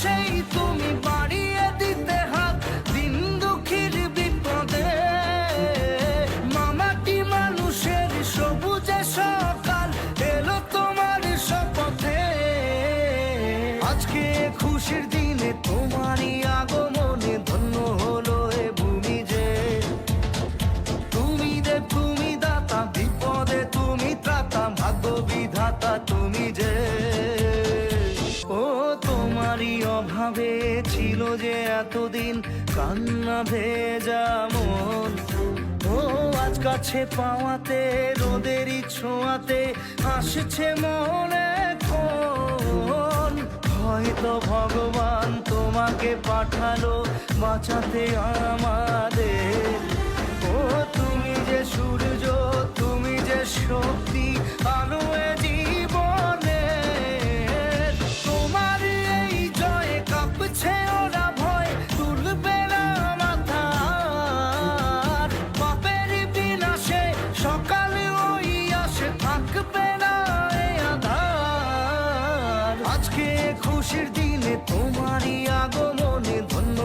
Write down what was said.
সেই তুমি বাড়িয়ে দিতে হাত দিন দুঃখীর বিপদে। মামাটি মানুষের সবুজে সকাল এলো তোমার শপথে। আজকে খুশির দিনে তোমারই আগমনে ধন্য হলো এ ভূমি যে। তুমি দে তুমি দাতা, বিপদে তুমি ত্রাতা, ভাগ্য বিধাতা তুমি যে। ও তোমারই অভাবে ছিল যে এতদিন কান্না ভেজা মন। ও আজ কাছে পাওয়াতে রোদেরই ছোঁয়াতে আসছে মনে কোন। হয়তো ভগবান তোমাকে পাঠালো বাঁচাতে আমাদের। ও তুমি যে সূর্য, তুমি যে শক্তি, আলো এ জীবনে। তোমার এই জয়ে কাঁপছে ওরা ভয়, তুলবে না মাথা। পাপের বিনাশে সকালে ওই আসে, থাকবে না এ আধার। আজকে খুশির দিনে তোমারই আগমনে ধন্য